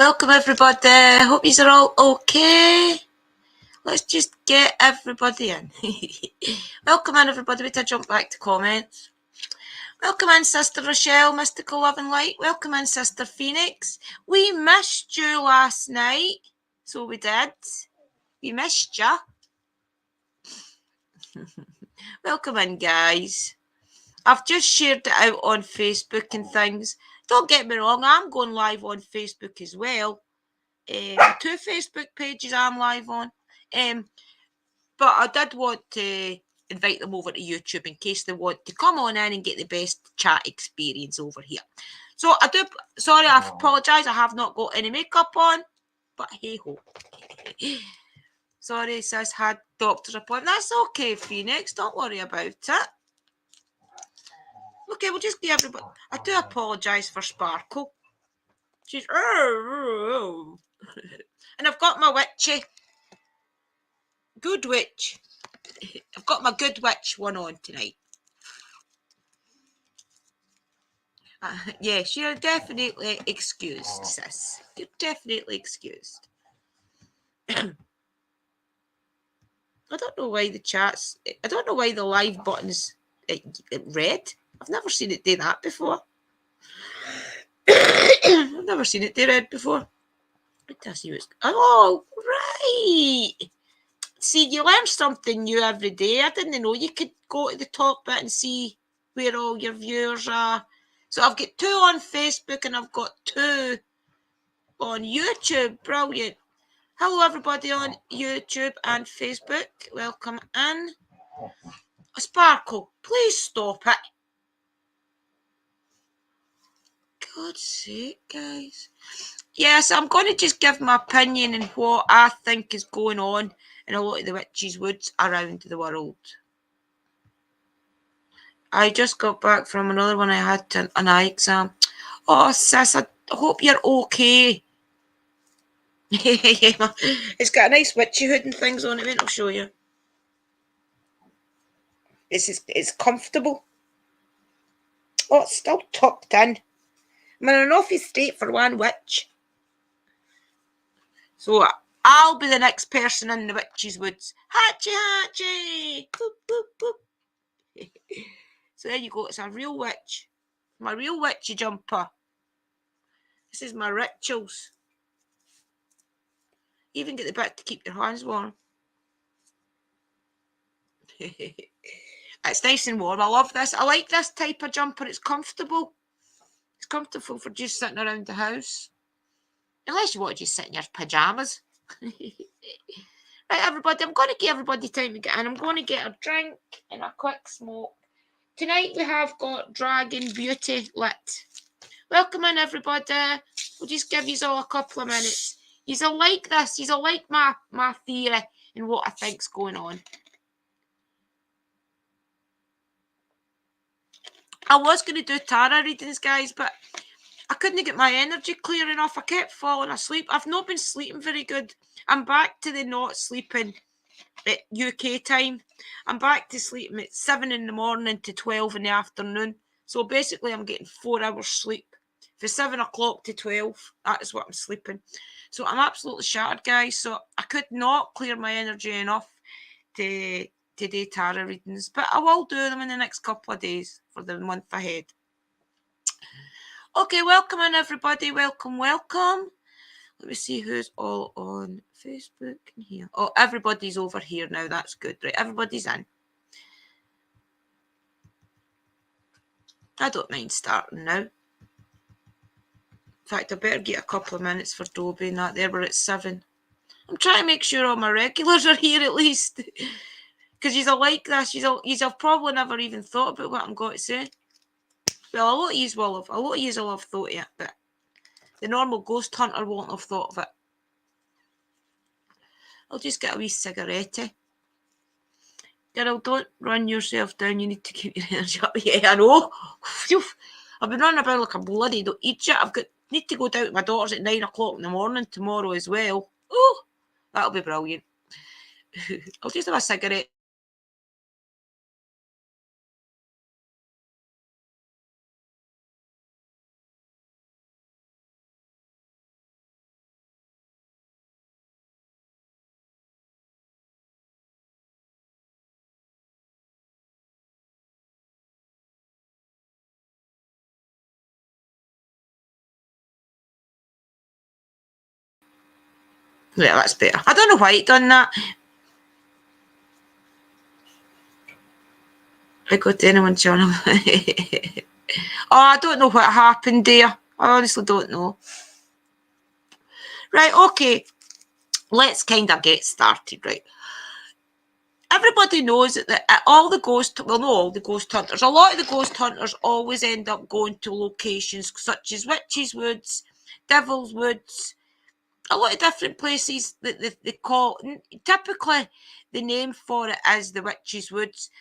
Welcome everybody. Hope you're all okay. Let's just get everybody in. Welcome in everybody. Wait till I jump back to comments. Welcome in Sister Rochelle, Mysticalove and Light. Welcome in Sister Phoenix. We missed you last night. So we did. We missed you. Welcome in, guys. I've just shared it out on Facebook and things. Don't get me wrong, I'm going live on Facebook as well. 2 Facebook pages I'm live on. But I did want to invite them over to YouTube in case they want to come on in and get the best chat experience over here. So I apologise, I have not got any makeup on, but hey ho. Sorry, sis, had doctor's appointment. That's okay, Phoenix, don't worry about it. Okay, we'll just give everybody. I do apologise for Sparkle. She's and I've got my witchy. Good witch. I've got my good witch one on tonight. Yes, you're definitely excused, sis. You're definitely excused. I don't know why the chats. I don't know why the live button's red. I've never seen it do that before. I've never seen it do red before. Oh, right. See, you learn something new every day. I didn't know you could go to the top bit and see where all your viewers are. So I've got 2 on Facebook and I've got 2 on YouTube. Brilliant. Hello, everybody on YouTube and Facebook. Welcome in. Sparkle, please stop it. God's sake, guys. Yes, I'm going to just give my opinion on what I think is going on in a lot of the witches' woods around the world. I just got back from another one. I had an eye exam. Oh, sis, I hope you're okay. It's got a nice witchy hood and things on it, mate. I'll show you. It's comfortable. Oh, it's still tucked in. I mean, an awfully straight for one witch. So I'll be the next person in the witch's woods. Hatchy, hatchy. Boop, boop, boop. So there you go. It's a real witch. My real witchy jumper. This is my rituals. Even get the bit to keep your hands warm. It's nice and warm. I love this. I like this type of jumper. It's comfortable. It's comfortable for just sitting around the house. Unless you want to just sit in your pyjamas. Right, everybody. I'm going to give everybody time to get in. I'm going to get a drink and a quick smoke. Tonight we have got Dragon Beauty lit. Welcome in, everybody. We'll just give you all a couple of minutes. You'll like this. You'll like my theory and what I think's going on. I was going to do tarot readings, guys, but I couldn't get my energy clear enough. I kept falling asleep. I've not been sleeping very good. I'm back to the not sleeping at UK time. I'm back to sleeping at 7 in the morning to 12 in the afternoon. So basically, I'm getting 4 hours sleep. From 7 o'clock to 12, that is what I'm sleeping. So I'm absolutely shattered, guys. So I could not clear my energy enough to do tarot readings. But I will do them in the next couple of days for the month ahead. Okay, welcome in, everybody. Welcome, welcome. Let me see who's all on Facebook and here. Oh, everybody's over here now. That's good. Right, everybody's in. I don't mind starting now. In fact, I better get a couple of minutes for Dobie and that there. We're at 7. I'm trying to make sure all my regulars are here at least. Because you'll like this. You'll probably never even thought about what I'm going to say. Well, a lot of you will have. A lot of you will have thought of it, but the normal ghost hunter won't have thought of it. I'll just get a wee cigarette. Girl, don't run yourself down. You need to keep your energy up. Yeah, I know. I've been running about like a bloody don't eat shit. Need to go down to my daughter's at 9 o'clock in the morning tomorrow as well. Oh, that'll be brilliant. I'll just have a cigarette. Yeah, that's better. I don't know why it done that. I go to anyone's channel. Oh, I don't know what happened there. I honestly don't know. Right, okay. Let's kind of get started, right? Everybody knows that all the ghost, well, not all the ghost hunters, a lot of the ghost hunters always end up going to locations such as Witches' Woods, Devil's Woods, a lot of different places that they call, typically the name for it is the Witches' Woods.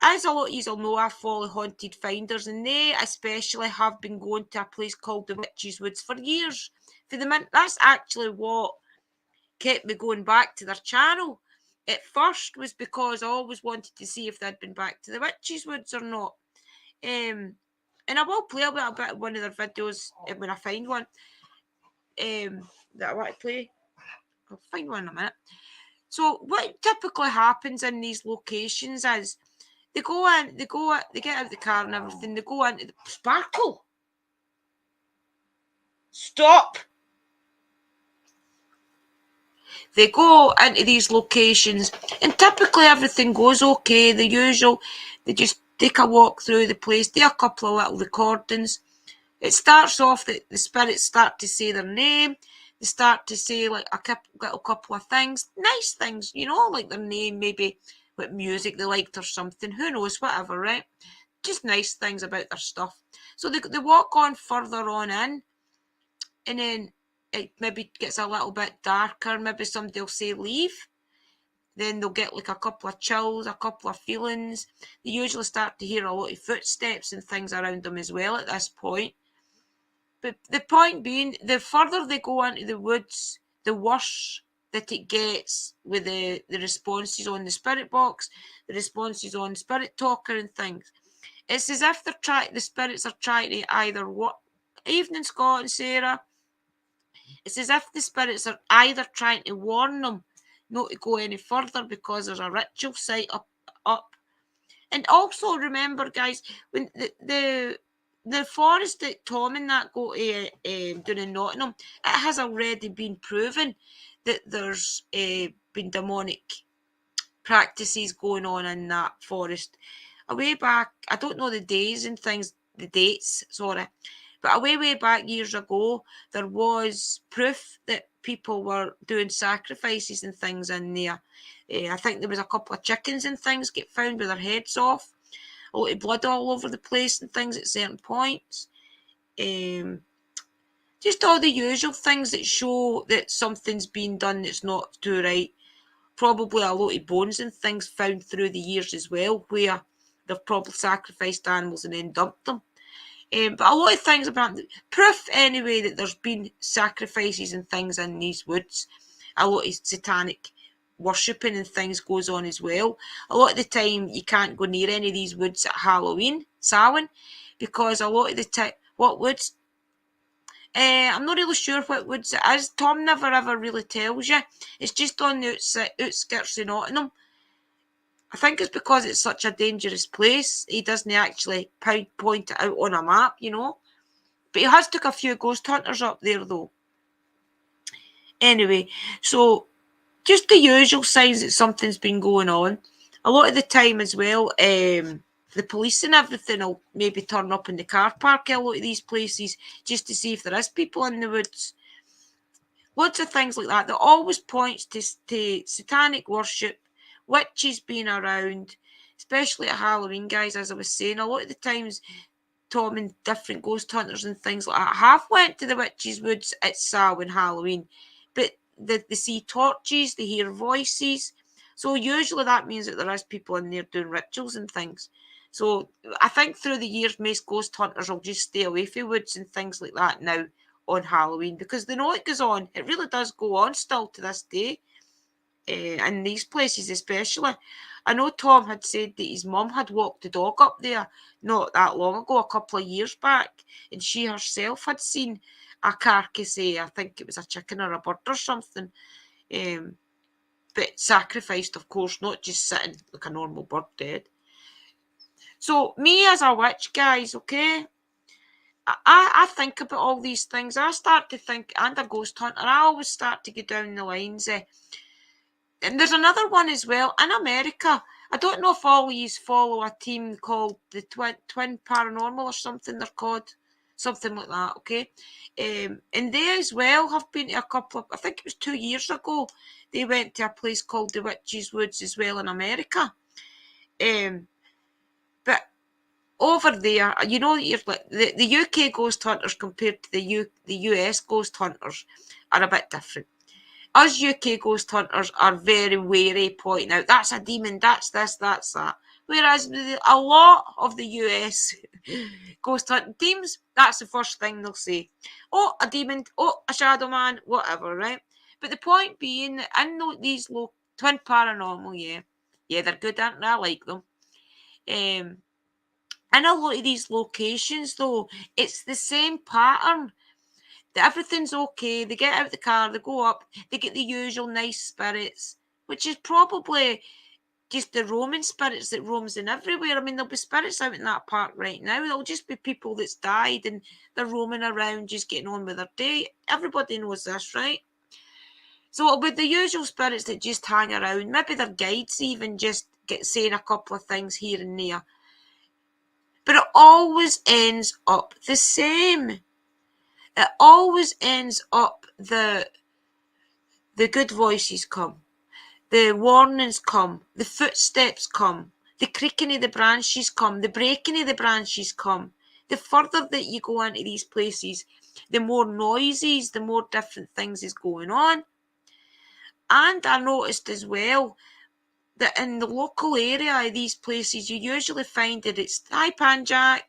As a lot of you will know, I follow haunted finders, and they especially have been going to a place called the Witches' Woods for years. For the minute, that's actually what kept me going back to their channel. At first was because I always wanted to see if they'd been back to the Witches' Woods or not. And I will play a little bit of one of their videos when I find one that I want to play. I'll find one in a minute. So what typically happens in these locations is they go in, they get out of the car and everything, they go into the Sparkle. Stop. They go into these locations and typically everything goes okay, the usual. They just take a walk through the place, do a couple of little recordings. It starts off that the spirits start to say their name. They start to say like a little couple of things, nice things, you know, like their name, maybe what music they liked or something, who knows, whatever, right? Just nice things about their stuff. So they walk on further on in, and then it maybe gets a little bit darker. Maybe somebody will say leave. Then they'll get like a couple of chills, a couple of feelings. They usually start to hear a lot of footsteps and things around them as well at this point. But the point being, the further they go into the woods, the worse that it gets with the responses on the spirit box, the responses on Spirit Talker and things. It's as if the spirits are trying to either what evening, Scott and Sarah. It's as if the spirits are either trying to warn them not to go any further because there's a ritual site up. And also remember, guys, when the forest that Tom and that go to down in Nottingham, it has already been proven that there's been demonic practices going on in that forest. A way back, I don't know the days and things, the dates, sorry, but a way back years ago, there was proof that people were doing sacrifices and things in there. I think there was a couple of chickens and things get found with their heads off, a lot of blood all over the place and things at certain points. Just all the usual things that show that something's been done that's not too right. Probably a lot of bones and things found through the years as well, where they've probably sacrificed animals and then dumped them. But a lot of things about proof anyway that there's been sacrifices and things in these woods. A lot of satanic worshipping and things goes on as well. A lot of the time you can't go near any of these woods at Halloween, Samhain, because a lot of the time, what woods? I'm not really sure what woods it is. Tom never ever really tells you. It's just on the outskirts of Nottingham. I think it's because it's such a dangerous place. He doesn't actually point it out on a map, you know. But he has took a few ghost hunters up there, though. Anyway, so just the usual signs that something's been going on. A lot of the time as well, the police and everything will maybe turn up in the car park a lot of these places just to see if there is people in the woods. Lots of things like that. That always points to satanic worship, witches being around, especially at Halloween, guys. As I was saying, a lot of the times Tom and different ghost hunters and things like that have went to the Witches' Woods at Samhain Halloween, but they see torches, they hear voices. So usually that means that there is people in there doing rituals and things. So I think through the years, most ghost hunters will just stay away from woods and things like that now on Halloween because they know it goes on. It really does go on still to this day. In these places especially. I know Tom had said that his mum had walked the dog up there not that long ago, a couple of years back, and she herself had seen a carcass, I think it was a chicken or a bird or something, but sacrificed, of course, not just sitting like a normal bird dead. So me as a witch, guys, okay, I think about all these things. I start to think, and a ghost hunter, I always start to go down the lines. And there's another one as well in America. I don't know if all you follow a team called the Twin Paranormal or something they're called. Something like that, okay? And they as well have been to a couple of, I think it was 2 years ago, they went to a place called the Witches Woods as well in America. But over there, you know, you're like the UK ghost hunters compared to the US ghost hunters are a bit different. Us UK ghost hunters are very wary, pointing out that's a demon, that's this, that's that. Whereas a lot of the US ghost hunting teams, that's the first thing they'll say. Oh, a demon, oh, a shadow man, whatever, right? But the point being that in these twin paranormal, yeah, they're good, aren't they? I like them. In a lot of these locations, though, it's the same pattern. Everything's okay. They get out the car, they go up, they get the usual nice spirits, which is probably just the roaming spirits that roams in everywhere. I mean, there'll be spirits out in that park right now. There'll just be people that's died and they're roaming around, just getting on with their day. Everybody knows this, right? So it'll be the usual spirits that just hang around. Maybe their guides even just get saying a couple of things here and there. But it always ends up the same. It always ends up the good voices come, the warnings come, the footsteps come, the creaking of the branches come, the breaking of the branches come. The further that you go into these places, the more noises, the more different things is going on. And I noticed as well that in the local area of these places, you usually find that it's, hi Panjack,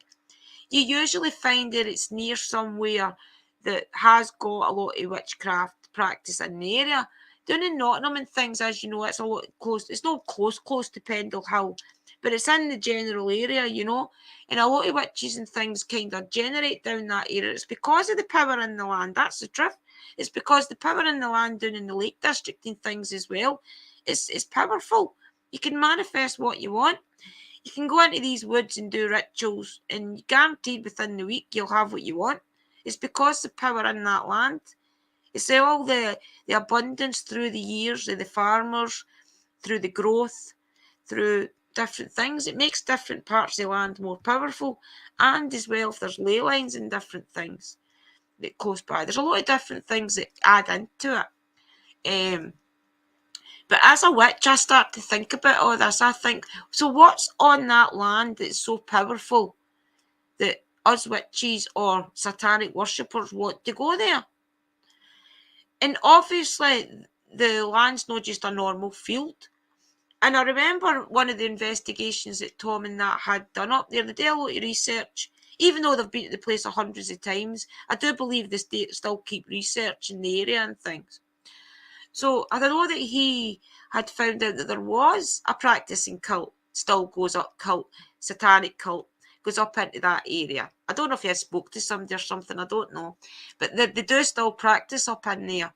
you usually find that it's near somewhere that has got a lot of witchcraft practice in the area. Down in Nottingham and things, as you know, it's a lot close. It's not close to Pendle Hill, but it's in the general area, you know. And a lot of witches and things kind of generate down that area. It's because of the power in the land. That's the truth. It's because the power in the land down in the Lake District and things as well. It's powerful. You can manifest what you want. You can go into these woods and do rituals, and guaranteed within the week you'll have what you want. It's because the power in that land. It's all the abundance through the years of the farmers, through the growth, through different things. It makes different parts of the land more powerful, and as well if there's ley lines and different things that close by. There's a lot of different things that add into it. But as a witch, I start to think about all this. I think, so what's on that land that's so powerful that us witches or satanic worshippers want to go there? And obviously, the land's not just a normal field. And I remember one of the investigations that Tom and that had done up there. They did a lot of research. Even though they've been to the place hundreds of times, I do believe they still keep research in the area and things. So I know that he had found out that there was a practicing cult, still goes up, satanic cult, goes up into that area. I don't know if he had spoke to somebody or something, I don't know. But they do still practice up in there.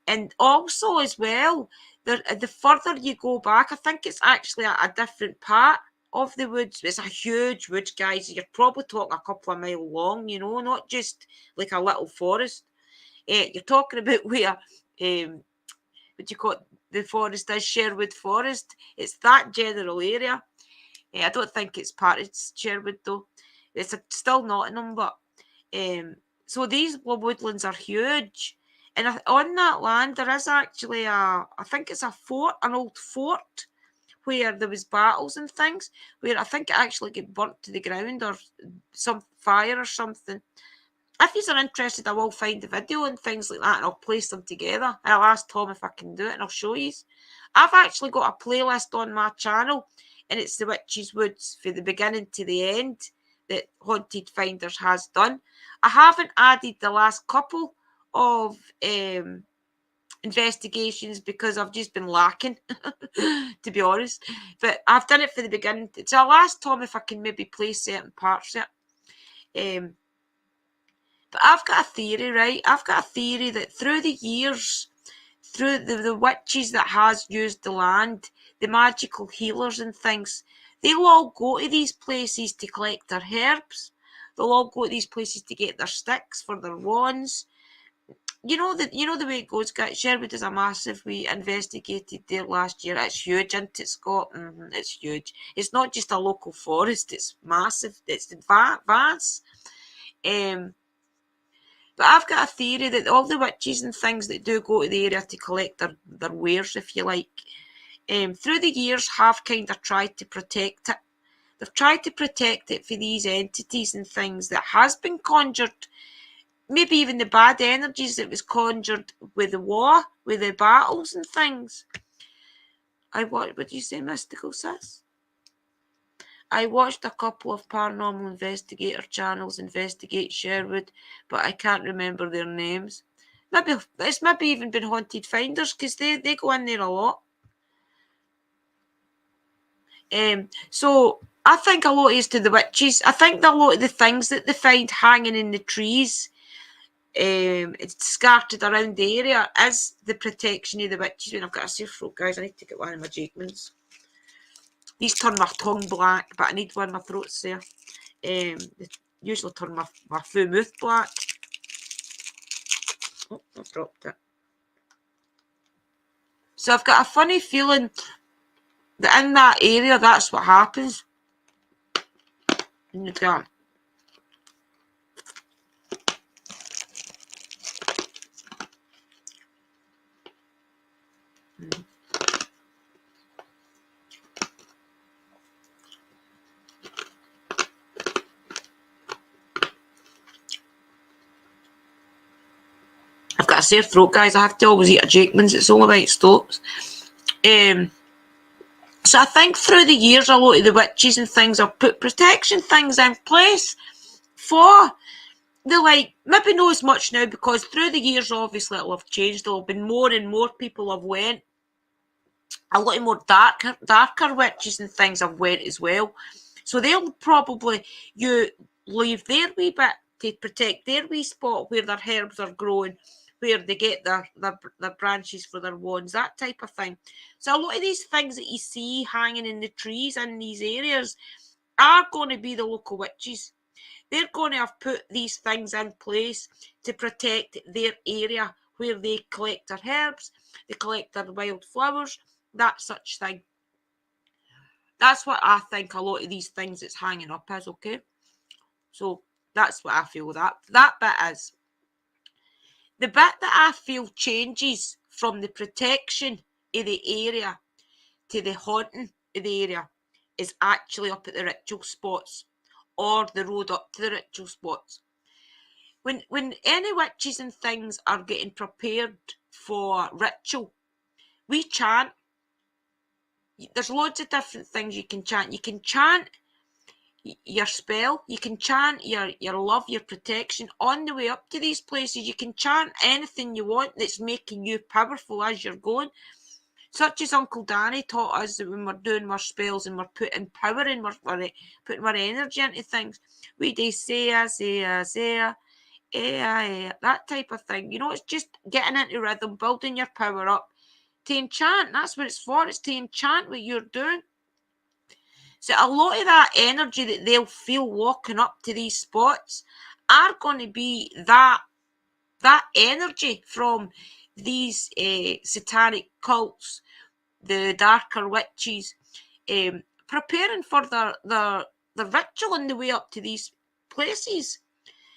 And also as well, the further you go back, I think it's actually a different part of the woods. It's a huge woods, guys. You're probably talking a couple of miles long, you know, not just like a little forest. You're talking about where... what you call it, the forest is Sherwood Forest. It's that general area. I don't think it's part of Sherwood though. It's still Nottingham, but so these woodlands are huge. And on that land there is actually I think it's a fort, an old fort, where there was battles and things, where I think it actually got burnt to the ground or some fire or something. If you are interested, I will find the video and things like that and I'll place them together. And I'll ask Tom if I can do it and I'll show you. I've actually got a playlist on my channel and it's the Witches Woods from the beginning to the end that Haunted Finders has done. I haven't added the last couple of investigations because I've just been lacking, to be honest. But I've done it for the beginning. So I'll ask Tom if I can maybe play certain parts of it. But I've got a theory, right? I've got a theory that through the years, through the witches that has used the land, the magical healers and things, they'll all go to these places to collect their herbs. They'll all go to these places to get their sticks for their wands. You know the way it goes, guys. Sherwood is a massive. We investigated there last year. It's huge, isn't it, Scott? It's huge. It's not just a local forest. It's massive. It's vast. But I've got a theory that all the witches and things that do go to the area to collect their wares, if you like, through the years have kind of tried to protect it. They've tried to protect it for these entities and things that has been conjured. Maybe even the bad energies that was conjured with the war, with the battles and things. What do you say, Mystical Sis? I watched a couple of paranormal investigator channels investigate Sherwood, but I can't remember their names. It's maybe even been Haunted Finders, because they go in there a lot. So I think a lot is to the witches. I think a lot of the things that they find hanging in the trees, it's scattered around the area, is the protection of the witches. When I've got a sore throat, guys, I need to get one of my Jakeman's. These turn my tongue black, but I need one. My throat's there. They usually turn my full mouth black. Oh, I've dropped it. So I've got a funny feeling that in that area, that's what happens. In the garden. I've got a sore throat, guys. I have to always eat a Jakeman's. It's all about stops. So I think through the years, a lot of the witches and things have put protection things in place for the, like, maybe not as much now, because through the years, obviously, it'll have changed. There'll have been more and more people have went. A lot more darker witches and things have went as well. So they'll probably leave their wee bit to protect their wee spot where their herbs are growing, where they get their branches for their wands, that type of thing. So a lot of these things that you see hanging in the trees in these areas are going to be the local witches. They're going to have put these things in place to protect their area where they collect their herbs, they collect their wildflowers, that such thing. That's what I think a lot of these things that's hanging up is, okay? So that's what I feel that bit is. The bit that I feel changes from the protection of the area to the haunting of the area is actually up at the ritual spots or the road up to the ritual spots. When any witches and things are getting prepared for ritual, we chant. There's loads of different things you can chant. You can chant your spell, you can chant your love, your protection on the way up to these places. You can chant anything you want that's making you powerful as you're going. Such as Uncle Danny taught us that when we're doing our spells and we're putting power in, we're putting our energy into things, we do say, that type of thing. You know, it's just getting into rhythm, building your power up to enchant. That's what it's for. It's to enchant what you're doing. So a lot of that energy that they'll feel walking up to these spots are going to be that energy from these satanic cults, the darker witches, preparing for the ritual on the way up to these places.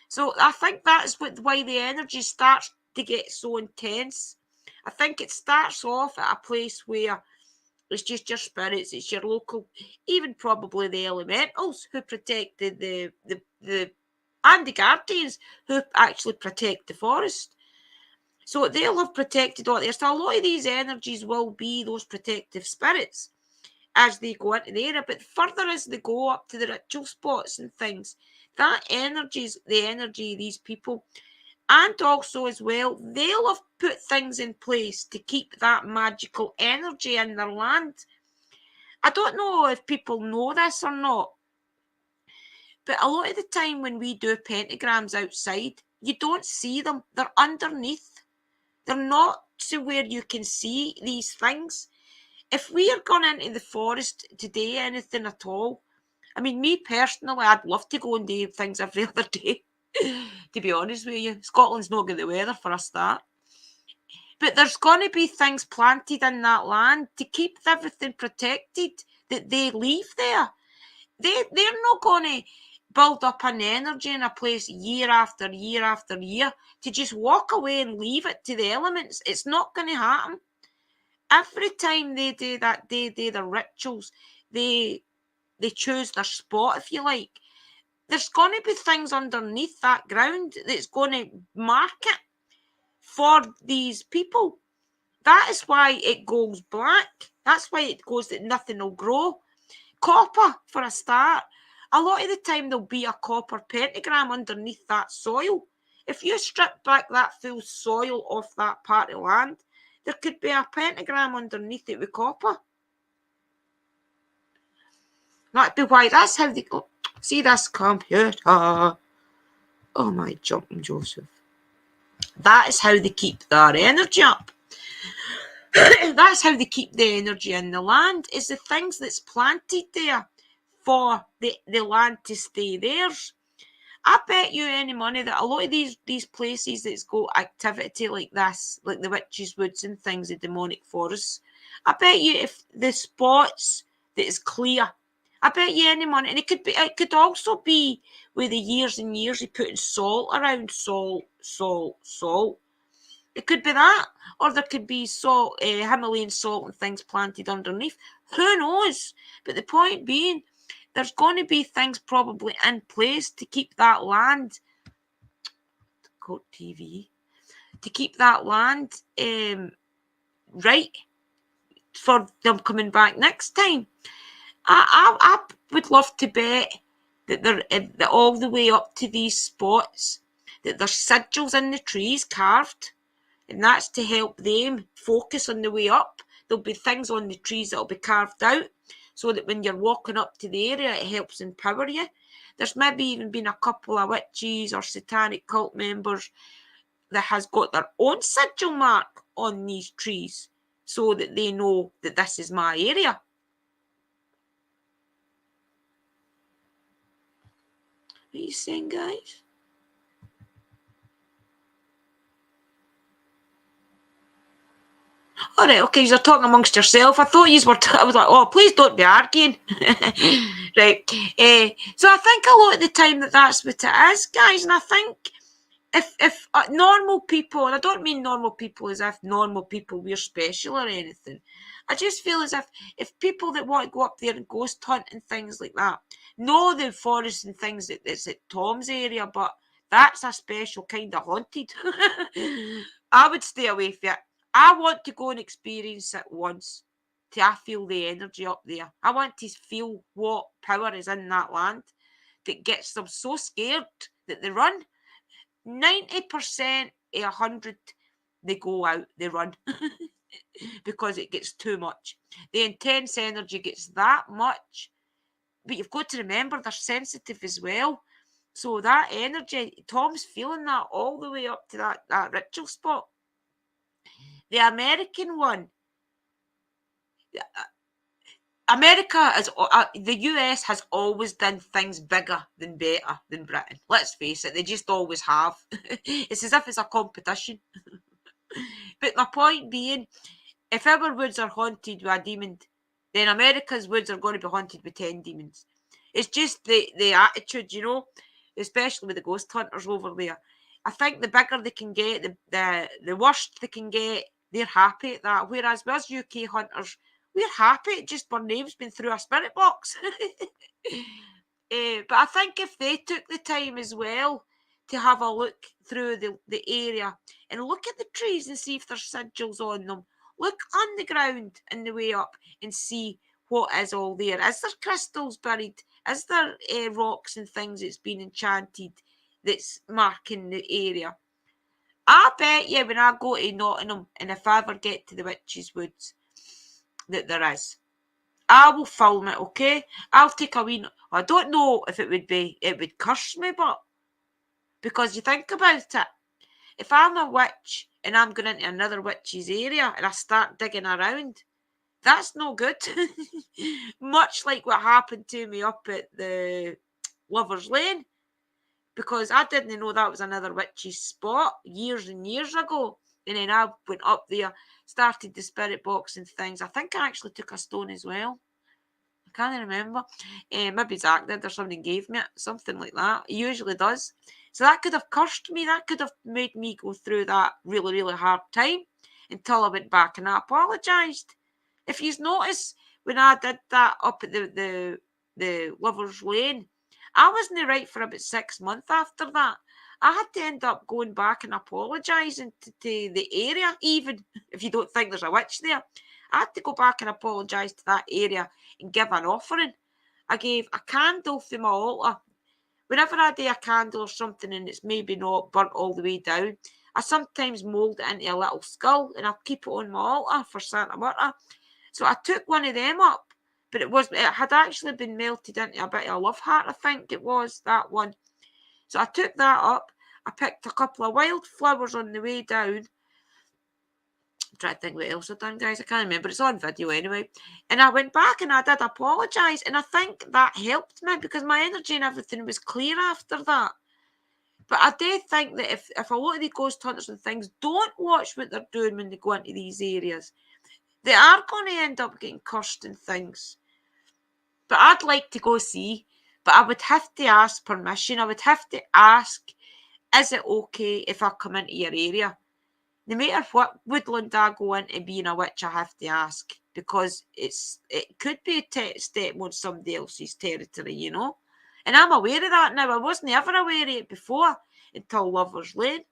So I think that's why the energy starts to get so intense. I think it starts off at a place where it's just your spirits, it's your local, even probably the elementals who protected the and the guardians who actually protect the forest. So they'll have protected all there. So a lot of these energies will be those protective spirits as they go into the area. But further as they go up to the ritual spots and things, that energy is the energy of these people. And also as well, they'll have put things in place to keep that magical energy in their land. I don't know if people know this or not, but a lot of the time when we do pentagrams outside, you don't see them. They're underneath. They're not to where you can see these things. If we are going into the forest today, anything at all, I mean, me personally, I'd love to go and do things every other day, to be honest with you. Scotland's not got the weather for a start. But there's going to be things planted in that land to keep everything protected that they leave there. They're not going to build up an energy in a place year after year after year to just walk away and leave it to the elements. It's not going to happen. Every time they do that, they do their rituals, they choose their spot, if you like. There's going to be things underneath that ground that's going to mark it for these people. That is why it goes black. That's why it goes that nothing will grow. Copper, for a start. A lot of the time there'll be a copper pentagram underneath that soil. If you strip back that full soil off that part of land, there could be a pentagram underneath it with copper. That'd be why. That's how they go. See this computer. Oh my jumping Joseph. That is how they keep their energy up. That's how they keep the energy in the land, is the things that's planted there for the land to stay theirs. I bet you any money that a lot of these places that's got activity like this, like the Witches' Woods and things, the demonic forests, I bet you if the spots that is clear, I bet you any money, and it could also be with the years and years of putting salt around, salt. It could be that, or there could be salt, Himalayan salt and things planted underneath. Who knows? But the point being, there's going to be things probably in place to keep that land, quote TV, to keep that land right for them coming back next time. I would love to bet that they're all the way up to these spots, that there's sigils in the trees carved, and that's to help them focus on the way up. There'll be things on the trees that'll be carved out, so that when you're walking up to the area, it helps empower you. There's maybe even been a couple of witches or satanic cult members that has got their own sigil mark on these trees, so that they know that this is my area. What are you saying, guys? All right, okay, you're talking amongst yourself. I thought you were. I was like, oh, please don't be arguing. Right. So I think a lot of the time that's what it is, guys. And I think if normal people, and I don't mean normal people as if normal people we're special or anything. I just feel as if people that want to go up there and ghost hunt and things like that know the forest and things that's at Tom's area, but that's a special kind of haunted. I would stay away from it. I want to go and experience it once till I feel the energy up there. I want to feel what power is in that land that gets them so scared that they run. 90% of 100, they go out, they run. Because it gets too much. The intense energy gets that much. But you've got to remember they're sensitive as well. So that energy, Tom's feeling that all the way up to that ritual spot. The American one, America is, the US has always done things bigger than better than Britain. Let's face it, they just always have. It's as if it's a competition. But my point being, if our woods are haunted with a demon, then America's woods are going to be haunted with 10 demons. It's just the attitude, especially with the ghost hunters over there. I think the bigger they can get, the worst they can get, they're happy at that. Whereas with us UK hunters, we're happy just our name's been through a spirit box. But I think if they took the time as well to have a look through the area and look at the trees and see if there's sigils on them, look on the ground and the way up and see what is all there. Is there crystals buried? Is there rocks and things that's been enchanted that's marking the area? I bet you when I go to Nottingham and if I ever get to the Witches' Woods that there is, I will film it, okay? I'll take a wee... I don't know if it would curse me, but... Because you think about it, if I'm a witch and I'm going into another witch's area and I start digging around, That's no good. Much like what happened to me up at the Lover's Lane, because I didn't know that was another witchy spot years and years ago. And then I went up there, started the spirit box and things. I think I actually took a stone as well. I can't remember. Maybe Zach did or somebody gave me it, something like that. He usually does. So that could have cursed me. That could have made me go through that really, really hard time until I went back and I apologised. If you notice, when I did that up at the Lover's Lane, I wasn't right for about 6 months after that. I had to end up going back and apologising to the area, even if you don't think there's a witch there. I had to go back and apologise to that area and give an offering. I gave a candle for my altar. Whenever I do a candle or something and it's maybe not burnt all the way down, I sometimes mould it into a little skull and I'll keep it on my altar for Santa Marta. So I took one of them up, but it had actually been melted into a bit of a love heart, I think it was, that one. So I took that up. I picked a couple of wildflowers on the way down. I'm trying to think what else I've done, guys. I can't remember. It's on video anyway. And I went back and I did apologise. And I think that helped me because my energy and everything was clear after that. But I do think that if a lot of the ghost hunters and things don't watch what they're doing when they go into these areas, they are going to end up getting cursed and things. But I'd like to go see. But I would have to ask permission. I would have to ask, is it okay if I come into your area? No matter what woodland I go into being a witch, I have to ask. Because it could be a step on somebody else's territory, you know? And I'm aware of that now. I wasn't ever aware of it before until Lover's Lane.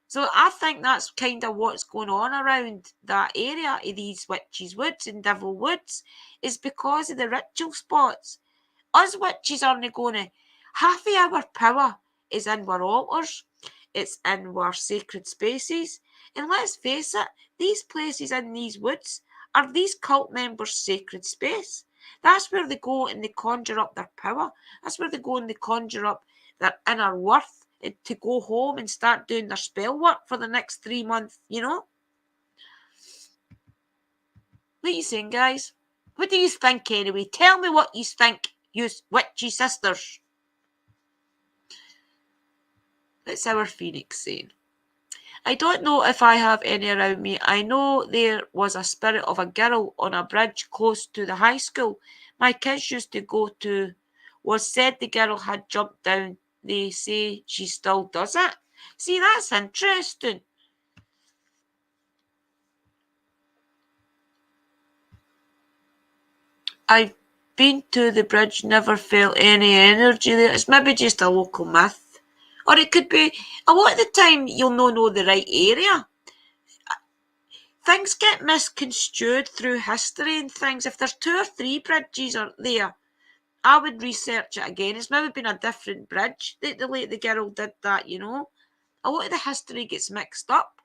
So I think that's kind of what's going on around that area of these witches' woods and devil woods is because of the ritual spots. Us witches aren't going to. Half of our power is in our altars. It's in our sacred spaces. And let's face it, these places in these woods are these cult members' sacred space. That's where they go and they conjure up their power. That's where they go and they conjure up their inner worth to go home and start doing their spell work for the next 3 months, you know? What are you saying, guys? What do you think anyway? Tell me what you think, you witchy sisters. It's our Phoenix saying. I don't know if I have any around me. I know there was a spirit of a girl on a bridge close to the high school my kids used to go to. Was said the girl had jumped down. They say she still does it. See, that's interesting. I've been to the bridge, never felt any energy there. It's maybe just a local myth. Or it could be, a lot of the time, you'll not know the right area. Things get misconstrued through history and things. If there's 2 or 3 bridges are there, I would research it again. It's maybe been a different bridge that the girl did that, you know. A lot of the history gets mixed up.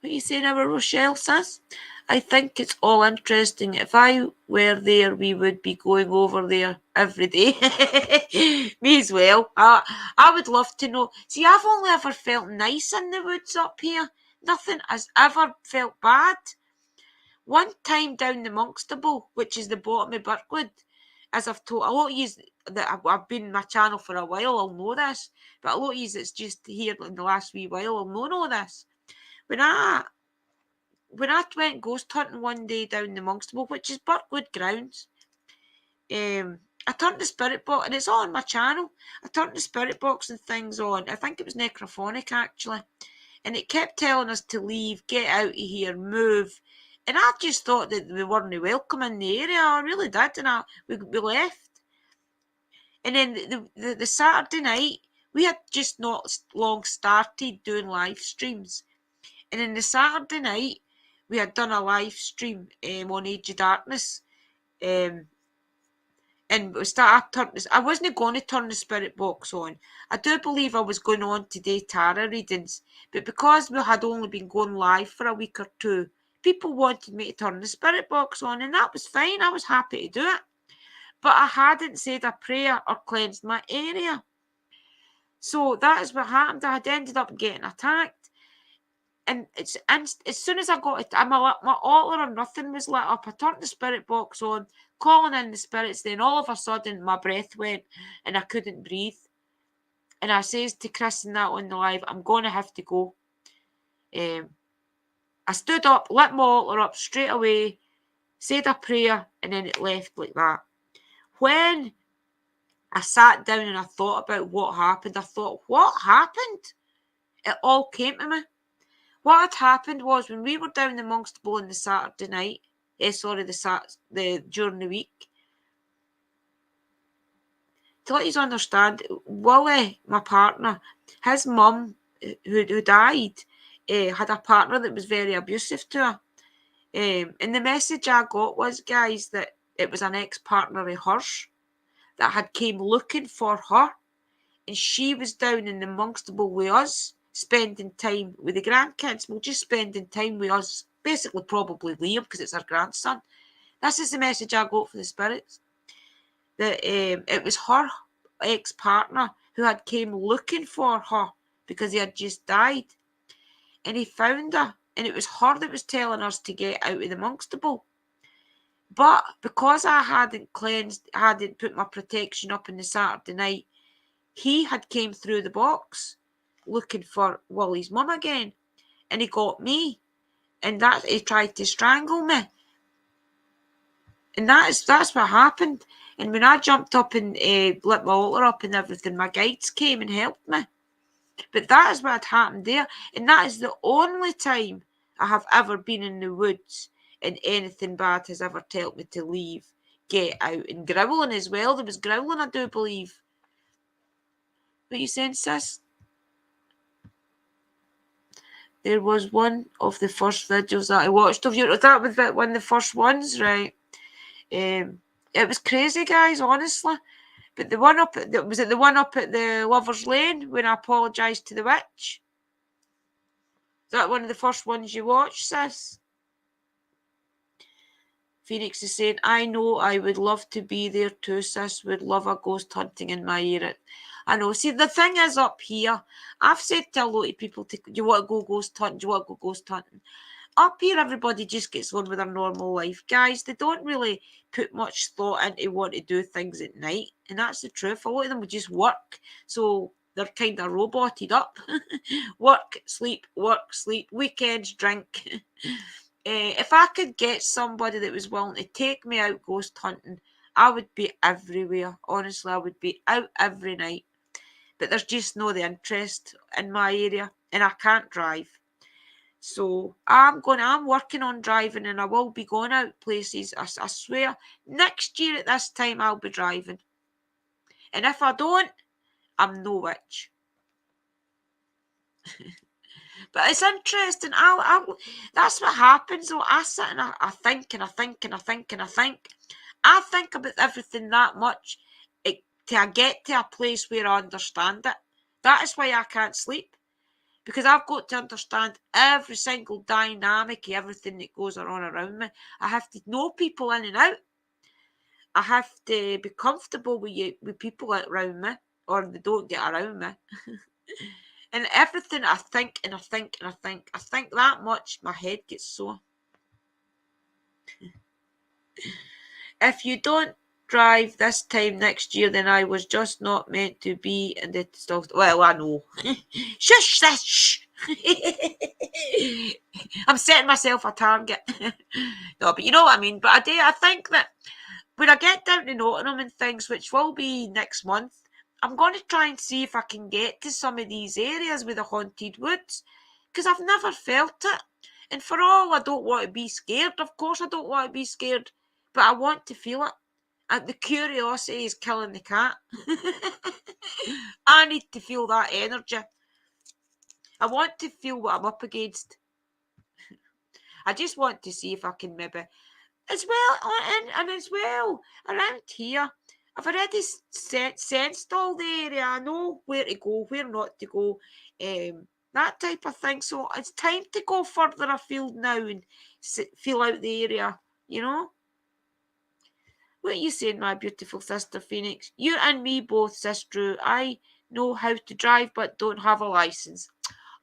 What are you saying, our Rochelle says? I think it's all interesting. If I were there, we would be going over there every day. Me as well. I would love to know. See, I've only ever felt nice in the woods up here. Nothing has ever felt bad. One time down the Monkstable, which is the bottom of Birkwood, as I've told a lot of you that I've been in my channel for a while, I'll know this. But a lot of you that's just here in the last wee while, I'll know this. When I went ghost hunting one day down the Monkstable, which is Birkwood grounds, I turned the spirit box, and it's all on my channel. I turned the spirit box and things on. I think it was necrophonic actually, and it kept telling us to leave, get out of here, move. And I just thought that we weren't welcome in the area. I really did, and we left. And then the Saturday night, we had just not long started doing live streams. And then the Saturday night, we had done a live stream on Age of Darkness. And I wasn't going to turn the spirit box on. I do believe I was going on to do tarot readings. But because we had only been going live for a week or 2, people wanted me to turn the spirit box on. And that was fine. I was happy to do it. But I hadn't said a prayer or cleansed my area. So that is what happened. I had ended up getting attacked. And as soon as I got it, my altar or nothing was lit up. I turned the spirit box on, calling in the spirits. Then all of a sudden, my breath went and I couldn't breathe. And I says to Chris and that on the live, I'm going to have to go. I stood up, lit my altar up straight away, said a prayer, and then it left like that. When I sat down and I thought about what happened, I thought, what happened? It all came to me. What had happened was when we were down in Monkstabell on the Saturday night, during the week, to let you understand, Willie, my partner, his mum, who died, had a partner that was very abusive to her. And the message I got was, guys, that it was an ex-partner of hers that had came looking for her, and she was down in the Monkstabell with us, spending time with the grandkids. Well, just spending time with us, basically probably Liam, because it's our grandson. This is the message I got for the spirits. That it was her ex-partner who had came looking for her because he had just died. And he found her, and it was her that was telling us to get out of the Monkstabell. But because I hadn't put my protection up on the Saturday night, he had came through the box looking for Willie's mum again, and he got me, and that he tried to strangle me, and that's what happened. And when I jumped up and lit my altar up and everything, my guides came and helped me. But that is what had happened there, and that is the only time I have ever been in the woods and anything bad has ever told me to leave, get out, and growling as well. There was growling, I do believe. What you saying, sis? There was one of the first videos that I watched of you. That was one of the first ones, right? It was crazy, guys, honestly. But the one up at was it the one up at the Lovers Lane when I apologised to the witch? Is that one of the first ones you watched, sis? Phoenix is saying, I know I would love to be there too, sis. Would love a ghost hunting in my ear. I know. See, the thing is up here, I've said to a lot of people, do you want to go ghost hunting? Do you want to go ghost hunting? Up here, everybody just gets on with their normal life. Guys, they don't really put much thought into want to do things at night. And that's the truth. A lot of them would just work. So they're kind of roboted up. Work, sleep, weekends, drink. If I could get somebody that was willing to take me out ghost hunting, I would be everywhere. Honestly, I would be out every night. But there's just no the interest in my area, and I can't drive. So I'm working on driving, and I will be going out places. I swear, next year at this time I'll be driving. And if I don't, I'm no witch. But it's interesting. That's what happens. So I sit and I think and I think and I think and I think. I think about everything that much till I get to a place where I understand it. That is why I can't sleep. Because I've got to understand every single dynamic of everything that goes on around me. I have to know people in and out. I have to be comfortable with people around me, or they don't get around me. And everything I think and I think and I think that much, my head gets sore. If you don't drive this time next year, then I was just not meant to be in the stuff. Well, I know. Shush, shush. I'm setting myself a target. No, but you know what I mean. But I think that when I get down to Nottingham and things, which will be next month, I'm going to try and see if I can get to some of these areas with the haunted woods, because I've never felt it. And for all I don't want to be scared, of course I don't want to be scared, but I want to feel it. And the curiosity is killing the cat. I need to feel that energy. I want to feel what I'm up against. I just want to see if I can maybe, as well, and as well, around here, I've already sensed all the area. I know where to go, where not to go, that type of thing. So it's time to go further afield now and feel out the area, you know? What are you saying, my beautiful sister Phoenix? You and me both, sis Drew. I know how to drive but don't have a license.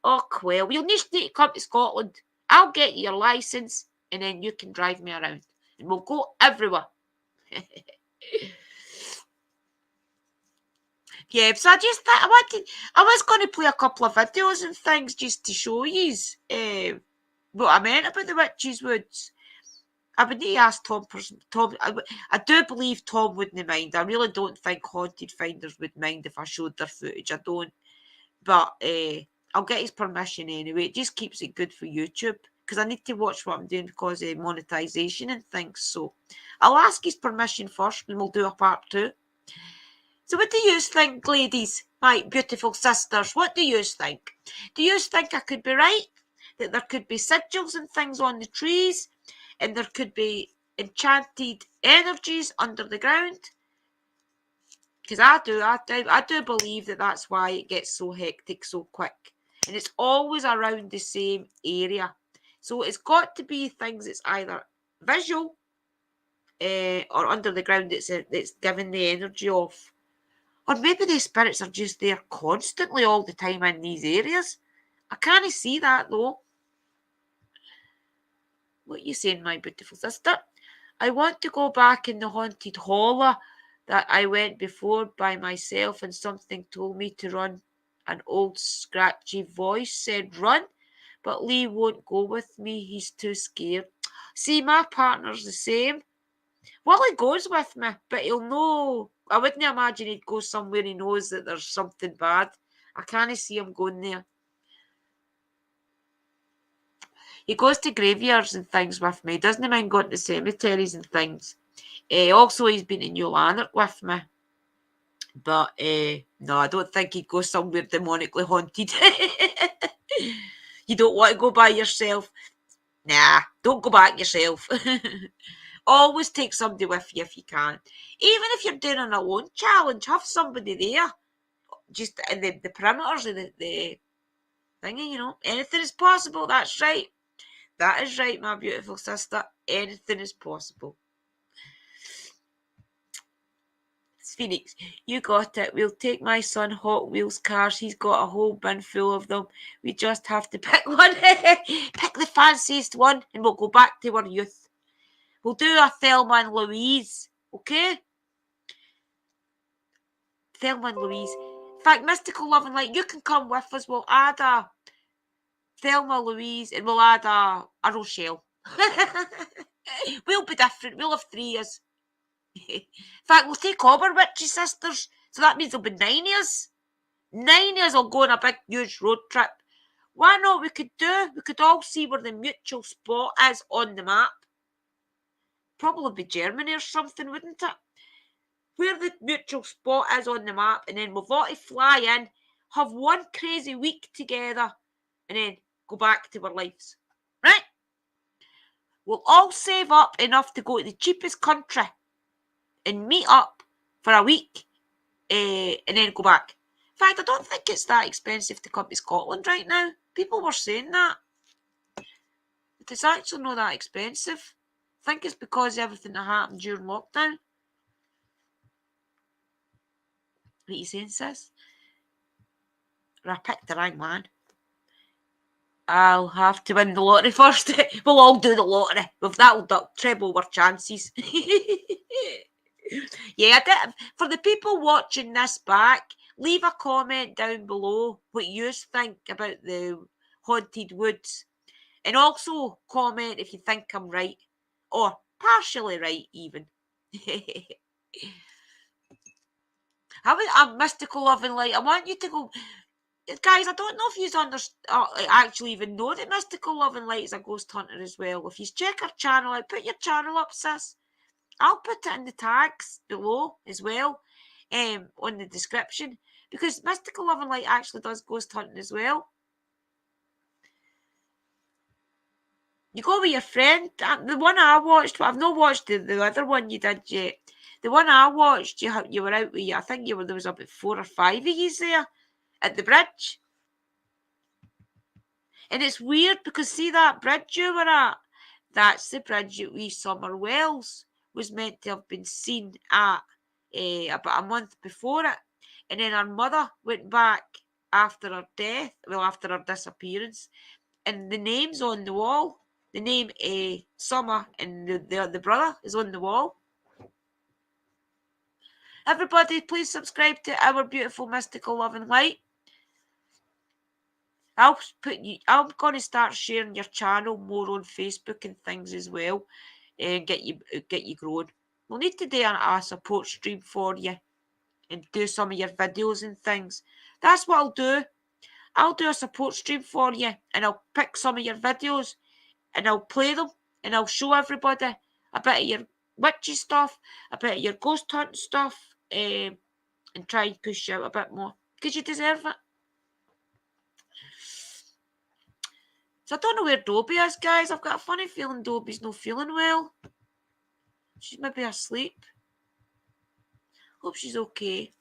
Oh, well, you'll need to come to Scotland. I'll get you your licence and then you can drive me around. And we'll go everywhere. Yeah, so I just thought I was going to play a couple of videos and things just to show you what I meant about the Witches Woods. I would need to ask Tom. I do believe Tom wouldn't mind. I really don't think Haunted Finders would mind if I showed their footage. I don't. But I'll get his permission anyway. It just keeps it good for YouTube because I need to watch what I'm doing because of monetization and things. So I'll ask his permission first and we'll do a part 2. So what do you think, ladies, my beautiful sisters? What do you think? Do you think I could be right? That there could be sigils and things on the trees and there could be enchanted energies under the ground? Because I do believe that that's why it gets so hectic so quick. And it's always around the same area. So it's got to be things that's either visual or under the ground that's giving the energy off. Or maybe the spirits are just there constantly all the time in these areas. I can't see that though. What are you saying, my beautiful sister? I want to go back in the haunted holler that I went before by myself and something told me to run. An old scratchy voice said run, but Lee won't go with me. He's too scared. See, my partner's the same. Well, he goes with me, but he'll know. I wouldn't imagine he'd go somewhere he knows that there's something bad. I can't see him going there. He goes to graveyards and things with me. He doesn't mind going to cemeteries and things. Also, he's been in New Lanark with me. But no, I don't think he'd go somewhere demonically haunted. You don't want to go by yourself. Nah, don't go back yourself. Always take somebody with you if you can. Even if you're doing an alone challenge, have somebody there. Just in the perimeters of the thingy, you know. Anything is possible, that's right. That is right, my beautiful sister. Anything is possible. Phoenix, you got it. We'll take my son Hot Wheels cars. He's got a whole bin full of them. We just have to pick one. Pick the fanciest one and we'll go back to our youth. We'll do a Thelma and Louise, okay? Thelma and Louise. In fact, Mysticalove and Light, you can come with us. We'll add a Thelma, Louise, and we'll add a Rochelle. We'll be different. We'll have 3 years. In fact, we'll take all our witchy sisters. So that means there'll be 9 years. 9 years will go on a big, huge road trip. Why not? We could all see where the mutual spot is on the map. Probably be Germany or something, wouldn't it? Where the mutual spot is on the map, and then we've got to fly in, have one crazy week together, and then go back to our lives. Right? We'll all save up enough to go to the cheapest country and meet up for a week and then go back. In fact, I don't think it's that expensive to come to Scotland right now. People were saying that. But it's actually not that expensive. I think it's because of everything that happened during lockdown. What are you saying, sis? I picked the wrong man. I'll have to win the lottery first. We'll all do the lottery. With that'll treble our chances. Yeah, for the people watching this back, leave a comment down below what you think about the Haunted Woods. And also comment if you think I'm right. Or partially right, even. I'm Mysticalove and Light. I want you to go... Guys, I don't know if you actually even know that Mysticalove and Light is a ghost hunter as well. If you check our channel out, put your channel up, sis. I'll put it in the tags below as well, on the description, because Mysticalove and Light actually does ghost hunting as well. You go with your friend. The one I watched, I've not watched the other one you did yet. The one I watched, you were out with, I think there was about 4 or 5 of you there at the bridge. And it's weird because see that bridge you were at? That's the bridge that wee Summer Wells was meant to have been seen at about a month before it. And then her mother went back after her death, well, after her disappearance, and the name's on the wall. The name Summer and the brother is on the wall. Everybody, please subscribe to our beautiful mystical love and light. I'm going to start sharing your channel more on Facebook and things as well, and get you growing. We'll need to do a support stream for you and do some of your videos and things. That's what I'll do. I'll do a support stream for you, and I'll pick some of your videos and I'll play them and I'll show everybody a bit of your witchy stuff, a bit of your ghost hunting stuff, and try and push you out a bit more because you deserve it. So I don't know where Dobie is, guys. I've got a funny feeling Dobie's not feeling well. She's maybe asleep. Hope she's okay.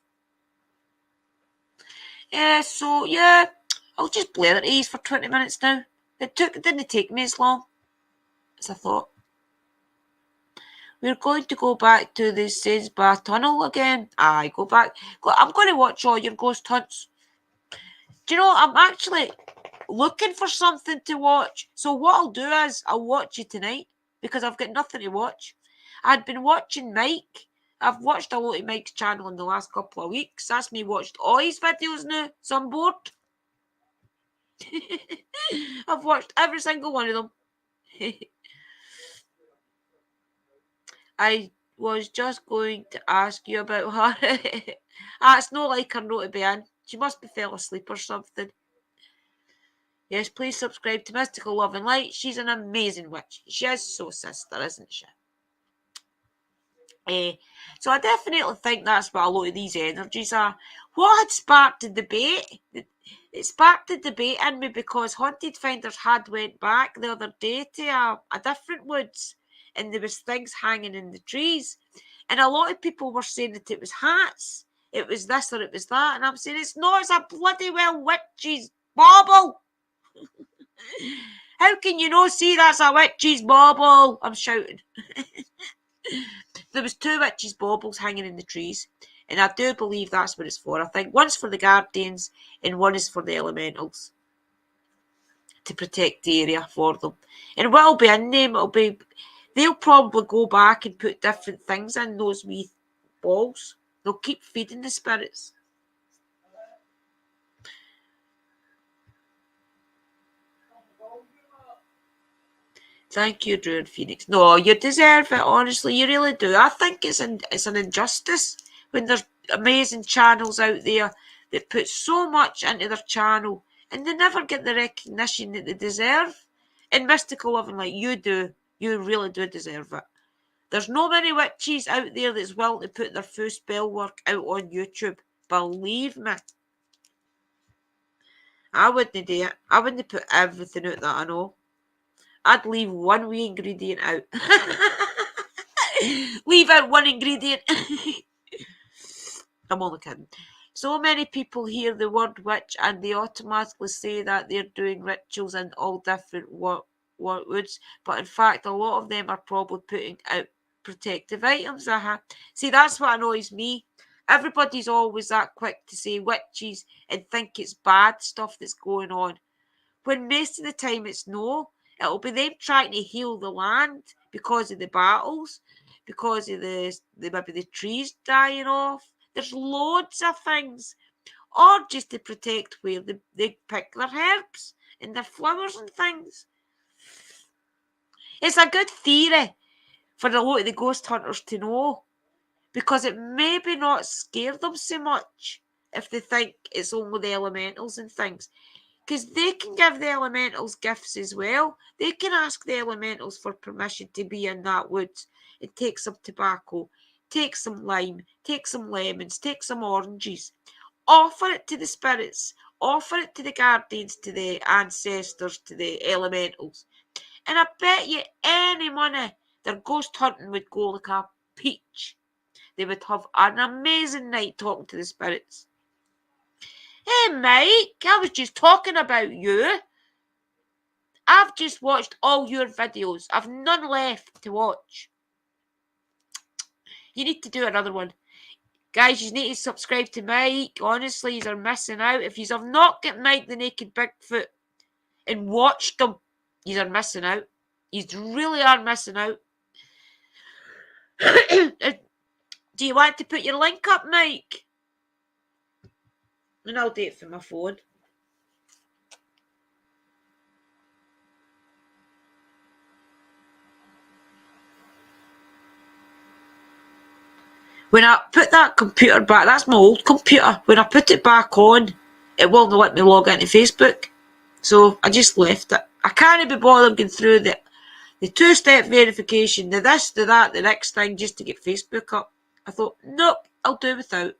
So yeah, I'll just blare at ease for 20 minutes now. It didn't take me as long as I thought. We're going to go back to the Sainsbury Tunnel again. Aye, go back. I'm going to watch all your ghost hunts. Do you know, I'm actually looking for something to watch. So what I'll do is I'll watch you tonight because I've got nothing to watch. I'd been watching Mike. I've watched a lot of Mike's channel in the last couple of weeks. That's me watched all his videos now, so I'm bored. I've watched every single one of them. I was just going to ask you about her. It's not like her not to be in. She must be fell asleep or something. Yes, please subscribe to Mystical Love and Light. She's an amazing witch. She is so sister, isn't she? So I definitely think that's what a lot of these energies are. What had sparked the debate? It sparked the debate in me because Haunted Finders had went back the other day to a different woods, and there was things hanging in the trees, and a lot of people were saying that it was hats, it was this or it was that, and I'm saying it's not. It's a bloody well witch's bauble. How can you not see that's a witch's bauble? I'm shouting. There was 2 witches' baubles hanging in the trees, and I do believe that's what it's for. I think one's for the guardians and one is for the elementals to protect the area for them. And what'll be in them, they'll probably go back and put different things in those wee balls. They'll keep feeding the spirits. Thank you, Druid Phoenix. No, you deserve it, honestly. You really do. I think it's an injustice when there's amazing channels out there that put so much into their channel and they never get the recognition that they deserve. In Mystical Love and Light, you do. You really do deserve it. There's no many witches out there that's willing to put their full spell work out on YouTube. Believe me. I wouldn't do it. I wouldn't put everything out that I know. I'd leave one wee ingredient out. Leave out one ingredient. I'm only kidding. So many people hear the word witch and they automatically say that they're doing rituals in all different woods, but in fact a lot of them are probably putting out protective items. See, that's what annoys me. Everybody's always that quick to say witches and think it's bad stuff that's going on, when most of the time it's no. It'll be them trying to heal the land because of the battles, because of maybe the trees dying off. There's loads of things. Or just to protect where they pick their herbs and their flowers and things. It's a good theory for a lot of the ghost hunters to know, because it maybe not scare them so much if they think it's only the elementals and things. Because they can give the elementals gifts as well. They can ask the elementals for permission to be in that woods and take some tobacco, take some lime, take some lemons, take some oranges. Offer it to the spirits, offer it to the guardians, to the ancestors, to the elementals. And I bet you any money their ghost hunting would go like a peach. They would have an amazing night talking to the spirits. Hey, Mike, I was just talking about you. I've just watched all your videos. I've none left to watch. You need to do another one. Guys, you need to subscribe to Mike. Honestly, you are missing out. If you have not got Mike the Naked Bigfoot and watched him, you are missing out. You really are missing out. Do you want to put your link up, Mike? And I'll do it from my phone. When I put that computer back, that's my old computer. When I put it back on, it won't let me log into Facebook. So I just left it. I can't be bothered going through the two-step verification, the this, the that, the next thing, just to get Facebook up. I thought, nope, I'll do without.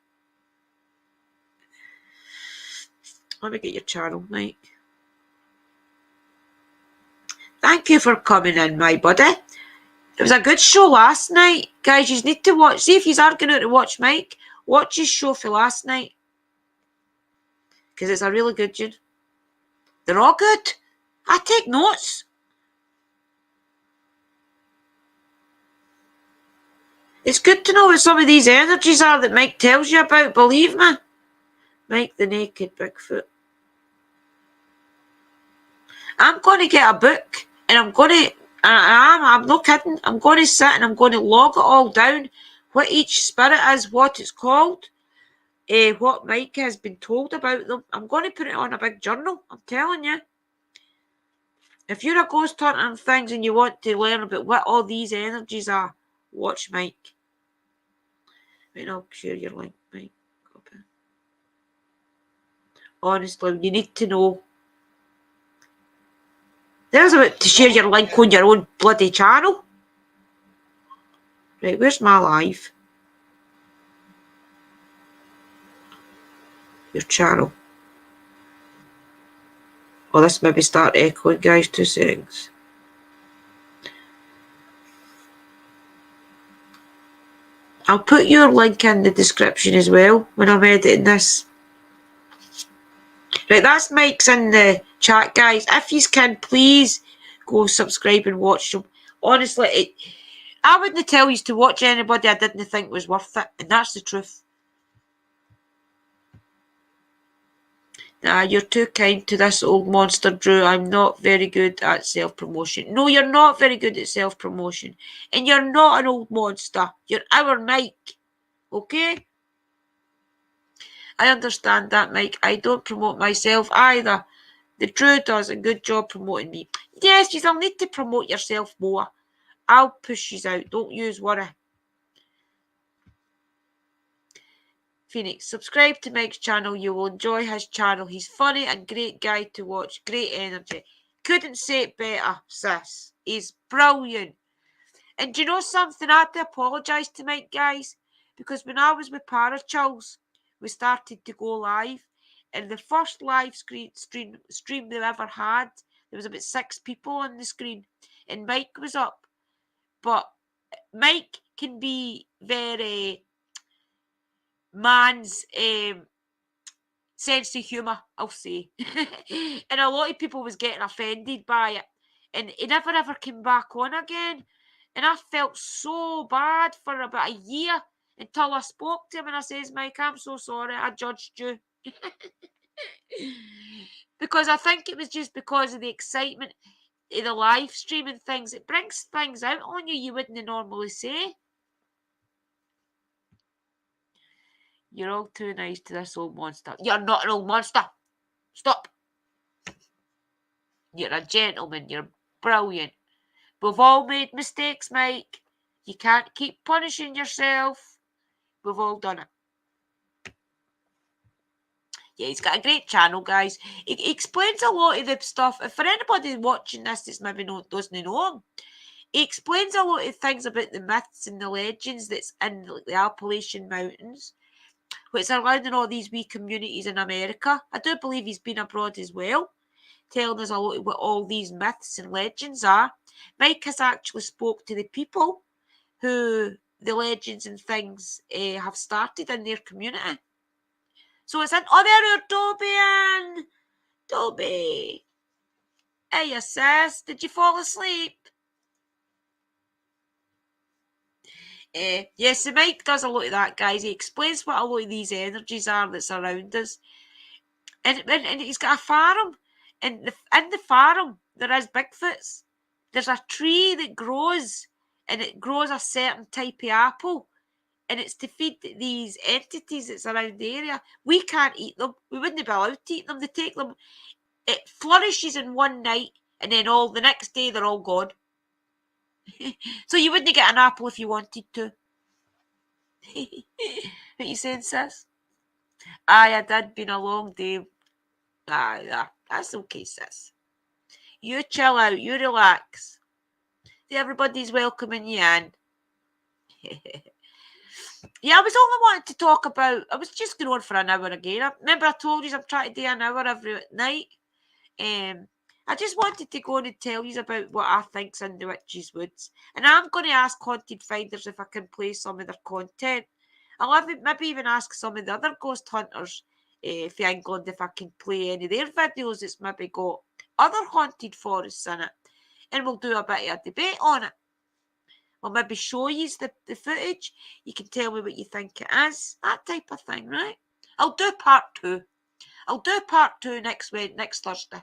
Let me get your channel, Mike. Thank you for coming in, my buddy. It was a good show last night. Guys, you need to watch. See if you are going to watch Mike. Watch his show for last night. Because it's a really good one. They're all good. I take notes. It's good to know what some of these energies are that Mike tells you about, believe me. Mike the Naked Bigfoot. I'm going to get a book and I'm going to, I'm not kidding, I'm going to sit and I'm going to log it all down, what each spirit is, what it's called, what Mike has been told about them. I'm going to put it on a big journal, I'm telling you. If you're a ghost hunter and things and you want to learn about what all these energies are, watch Mike. Right, I'll share your link, Mike. Honestly, you need to know. There's about to share your link on your own bloody channel. Right, where's my live? Your channel. Oh, this maybe start echoing, guys. 2 seconds. I'll put your link in the description as well when I'm editing this. Right, that's Mike's in the chat, guys. If you can, please go subscribe and watch them. Honestly, I wouldn't tell you to watch anybody I didn't think was worth it, and that's the truth. Nah, you're too kind to this old monster, Drew. I'm not very good at self-promotion. No, you're not very good at self-promotion. And you're not an old monster. You're our Mike. Okay? I understand that, Mike. I don't promote myself either. The Drew does a good job promoting me. Yes, you'll need to promote yourself more. I'll push you out. Don't use worry. Phoenix, subscribe to Mike's channel. You will enjoy his channel. He's funny and great guy to watch. Great energy. Couldn't say it better, sis. He's brilliant. And do you know something? I had to apologise to Mike, guys. Because when I was with Parachills, we started to go live. And the first live stream they ever had, there was about 6 people on the screen. And Mike was up. But Mike can be very man's sense of humour, I'll say. And a lot of people was getting offended by it. And he never ever came back on again. And I felt so bad for about a year until I spoke to him and I says, Mike, I'm so sorry, I judged you. Because I think it was just because of the excitement of the live stream and things. It brings things out on you wouldn't normally say. You're all too nice to this old monster. You're not an old monster. Stop. You're a gentleman. You're brilliant. We've all made mistakes, Mike. You can't keep punishing yourself. We've all done it. Yeah, he's got a great channel, guys. He explains a lot of the stuff. For anybody watching this that's maybe doesn't know him, he explains a lot of things about the myths and the legends that's in the Appalachian Mountains, which are around in all these wee communities in America. I do believe he's been abroad as well, telling us a lot of what all these myths and legends are. Mike has actually spoke to the people who the legends and things have started in their community. So it's an other Toby. Toby. Hey, sis, did you fall asleep? Yes, the Mike does a lot of that, guys. He explains what a lot of these energies are that's around us. And he's got a farm. And in the farm, there is Bigfoots. There's a tree that grows, and it grows a certain type of apple. And it's to feed these entities that's around the area. We can't eat them. We wouldn't be allowed to eat them. They take them. It flourishes in one night, and then all the next day they're all gone. So you wouldn't get an apple if you wanted to. What you saying, sis? Aye, it did been a long day. Aye, that's okay, sis. You chill out, you relax. Everybody's welcoming you in. Yeah, I was only wanting to talk about, I was just going on for an hour again. Remember I told you I'm trying to do an hour every night? I just wanted to go on and tell you about what I think's in the Witches' Woods. And I'm going to ask Haunted Finders if I can play some of their content. I'll maybe even ask some of the other ghost hunters for England if I can play any of their videos that's maybe got other haunted forests in it. And we'll do a bit of a debate on it. I'll maybe show you the footage. You can tell me what you think it is. That type of thing, right? I'll do part 2. I'll do part 2 next Thursday.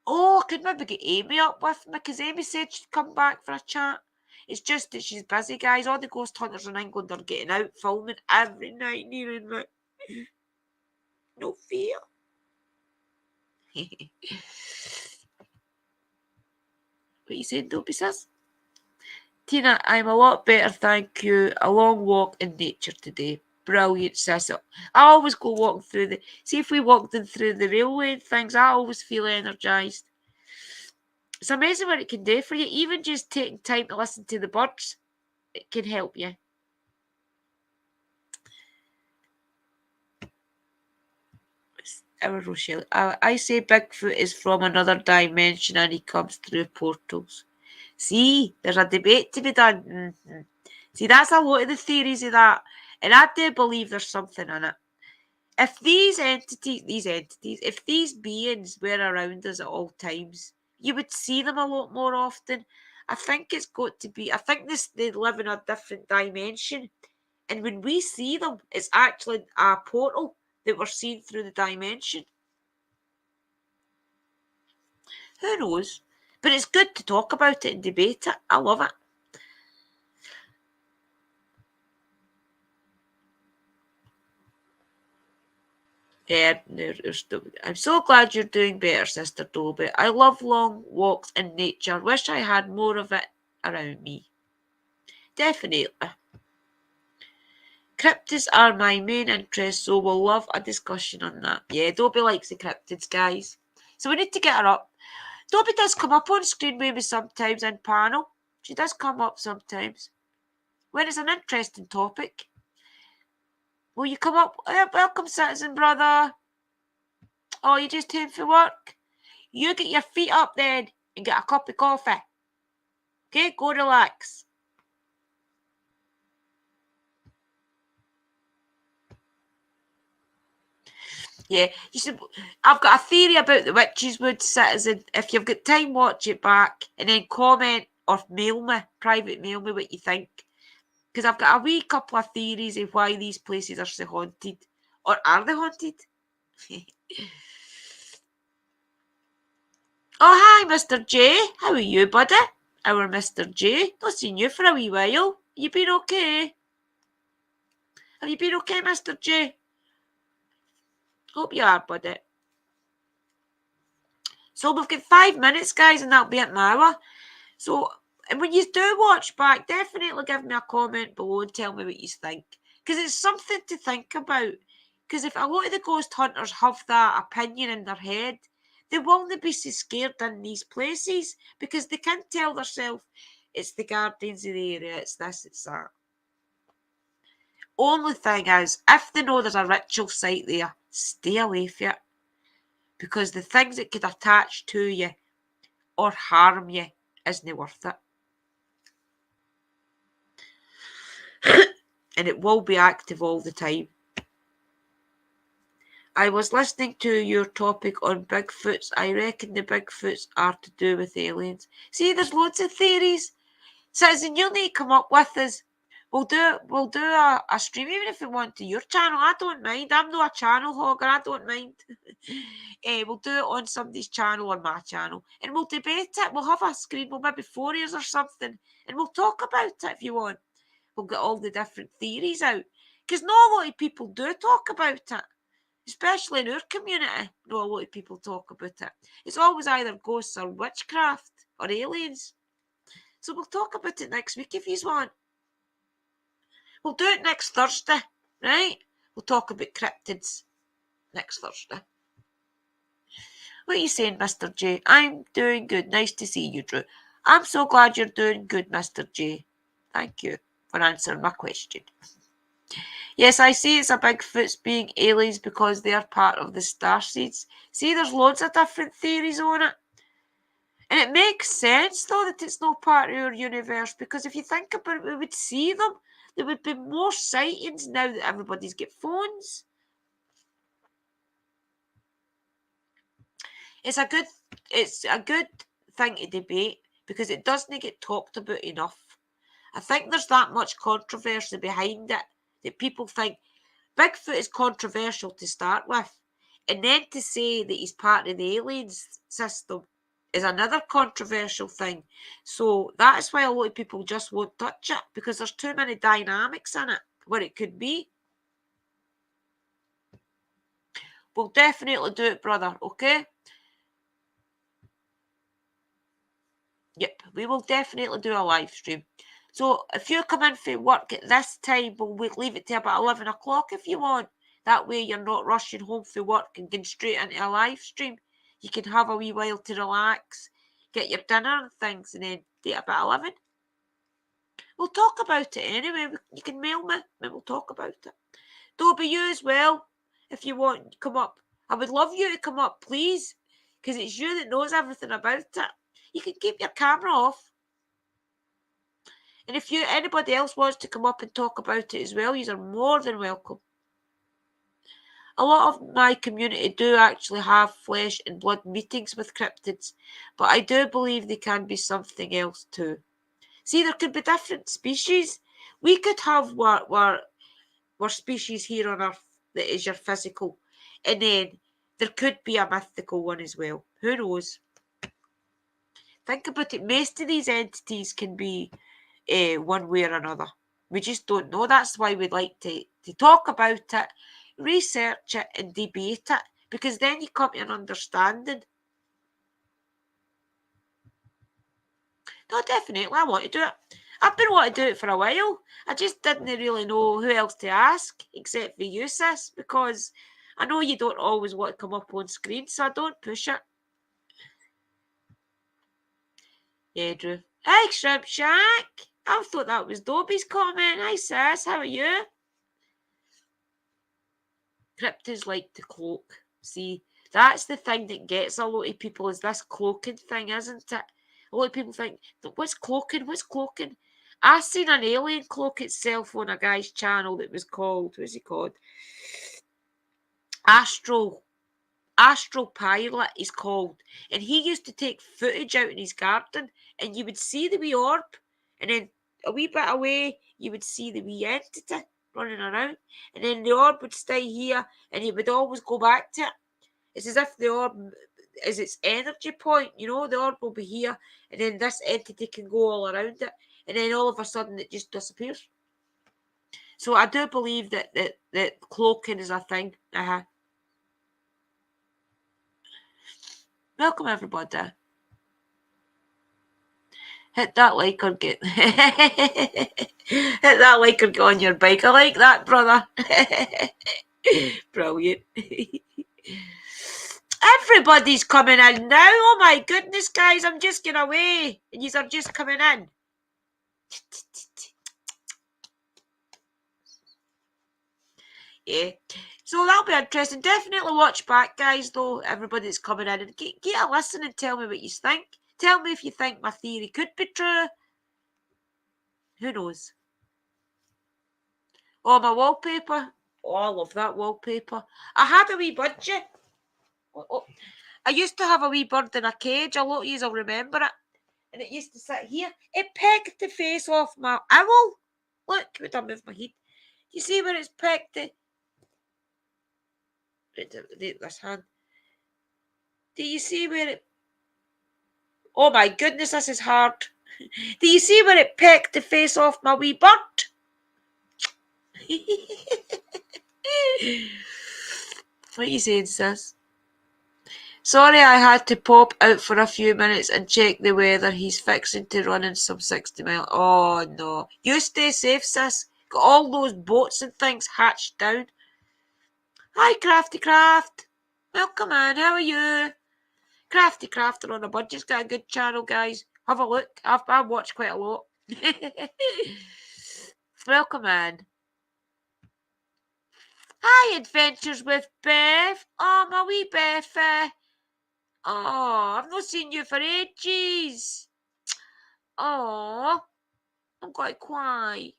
Oh, I could maybe get Amy up with me, because Amy said she'd come back for a chat. It's just that she's busy, guys. All the ghost hunters in England are getting out filming every night nearing me. No fear. What you saying, Dopey sis? Tina, I'm a lot better, thank you. A long walk in nature today. Brilliant, sis. I always go walking through see if we walked in through the railway and things, I always feel energised. It's amazing what it can do for you. Even just taking time to listen to the birds, it can help you. Our Rochelle. I say Bigfoot is from another dimension and he comes through portals. See, there's a debate to be done. Mm-hmm. See, that's a lot of the theories of that. And I do believe there's something in it. If these beings were around us at all times, you would see them a lot more often. I think it's got to be, they live in a different dimension. And when we see them, it's actually a portal that we're seeing through the dimension. Who knows? But it's good to talk about it and debate it. I love it. Yeah, I'm so glad you're doing better, Sister Dolby. I love long walks in nature. Wish I had more of it around me. Definitely. Cryptids are my main interest, so we'll love a discussion on that. Yeah, Dobby likes the cryptids, guys. So we need to get her up. Dobby does come up on screen maybe sometimes in panel. She does come up sometimes. When it's an interesting topic. Will you come up? Welcome, citizen brother. Oh, you just home for work? You get your feet up then and get a cup of coffee. Okay, go relax. Yeah, you should. I've got a theory about the Witches' Wood, citizen. If you've got time, watch it back and then comment or private mail me what you think. Because I've got a wee couple of theories of why these places are so haunted. Or are they haunted? Oh, hi, Mr. J. How are you, buddy? Our Mr. J. Not seen you for a wee while. You been okay? Have you been okay, Mr. J? Hope you are, buddy. So we've got 5 minutes, guys, and that'll be an hour. So when you do watch back, definitely give me a comment below and tell me what you think. Because it's something to think about. Because if a lot of the ghost hunters have that opinion in their head, they won't be so scared in these places because they can't tell themselves it's the guardians of the area, it's this, it's that. Only thing is, if they know there's a ritual site there, stay away from it. Because the things that could attach to you or harm you isn't worth it. And it will be active all the time. I was listening to your topic on Bigfoots. I reckon the Bigfoots are to do with aliens. See, there's loads of theories. Citizen, you'll need to come up with us. We'll do a stream, even if we want to your channel. I don't mind. I'm not a channel hogger. I don't mind. We'll do it on somebody's channel or my channel, and we'll debate it. We'll have a screen, well, maybe 4 years or something, and we'll talk about it if you want. We'll get all the different theories out, because not a lot of people do talk about it, especially in our community. Not a lot of people talk about it. It's always either ghosts or witchcraft or aliens. So we'll talk about it next week if you want. We'll do it next Thursday, right? We'll talk about cryptids next Thursday. What are you saying, Mr. J? I'm doing good. Nice to see you, Drew. I'm so glad you're doing good, Mr. J. Thank you for answering my question. Yes, I see it's a Bigfoot's being aliens because they are part of the starseeds. See, there's loads of different theories on it. And it makes sense, though, that it's not part of our universe, because if you think about it, we would see them. There would be more sightings now that everybody's got phones. It's a good thing to debate because it doesn't get talked about enough. I think there's that much controversy behind it that people think Bigfoot is controversial to start with, and then to say that he's part of the aliens system is another controversial thing. So that's why a lot of people just won't touch it, because there's too many dynamics in it where it could be. We'll definitely do it, brother, okay? Yep, we will definitely do a live stream. So if you come in for work at this time, we'll leave it to about 11 o'clock if you want. That way you're not rushing home for work and going straight into a live stream. You can have a wee while to relax, get your dinner and things, and then do it about 11. We'll talk about it anyway. You can mail me and we'll talk about it. Dobie, you as well, if you want to come up. I would love you to come up, please, because it's you that knows everything about it. You can keep your camera off. And if anybody else wants to come up and talk about it as well, you are more than welcome. A lot of my community do actually have flesh and blood meetings with cryptids, but I do believe they can be something else too. See, there could be different species. We could have our species here on Earth that is your physical, and then there could be a mythical one as well. Who knows? Think about it. Most of these entities can be one way or another. We just don't know. That's why we'd like to talk about it, research it, and debate it, because then you come to an understanding. No, definitely, I want to do it. I've been wanting to do it for a while. I just didn't really know who else to ask, except for you, sis, because I know you don't always want to come up on screen, so I don't push it. Yeah, Drew. Hey, Shrimp Shack. I thought that was Dobie's comment. Hi, sis. How are you? Cryptids like to cloak. See, that's the thing that gets a lot of people, is this cloaking thing, isn't it? A lot of people think, what's cloaking? What's cloaking? I seen an alien cloak itself on a guy's channel that was called, what's he called? Astral Pilot is called. And he used to take footage out in his garden, and you would see the wee orb, and then a wee bit away, you would see the wee entity running around, and then the orb would stay here, and he would always go back to it. It's as if the orb is its energy point, the orb will be here, and then this entity can go all around it, and then all of a sudden it just disappears. So I do believe that cloaking is a thing. Welcome, everybody. Hit that like or get hit that like or get on your bike. I like that, brother. Brilliant. Everybody's coming in now. Oh my goodness, guys, I'm just getting away, and you are just coming in. Yeah. So that'll be interesting. Definitely watch back, guys, though, everybody that's coming in, and get a listen and tell me what you think. Tell me if you think my theory could be true. Who knows? Oh, my wallpaper. Oh, I love that wallpaper. I had a wee budgie. I used to have a wee bird in a cage. A lot of you will remember it. and it used to sit here. It pecked the face off my owl. Look, would I move my head? You see where it's pecked the... This hand. Do you see where it... Oh my goodness, this is hard. Do you see where it pecked the face off my wee bird? What are you saying, sis? Sorry I had to pop out for a few minutes and check the weather. He's fixing to run in some 60 mile. Oh no. You stay safe, sis. Got all those boats and things hatched down. Hi, Crafty Craft. Welcome in. How are you? Crafty Crafter on a budget's got a good channel, guys. Have a look. I've watched quite a lot. Welcome in. Hi, Adventures with Beth. Oh, my wee Beth. Oh, I've not seen you for ages. Oh, I'm quite quiet.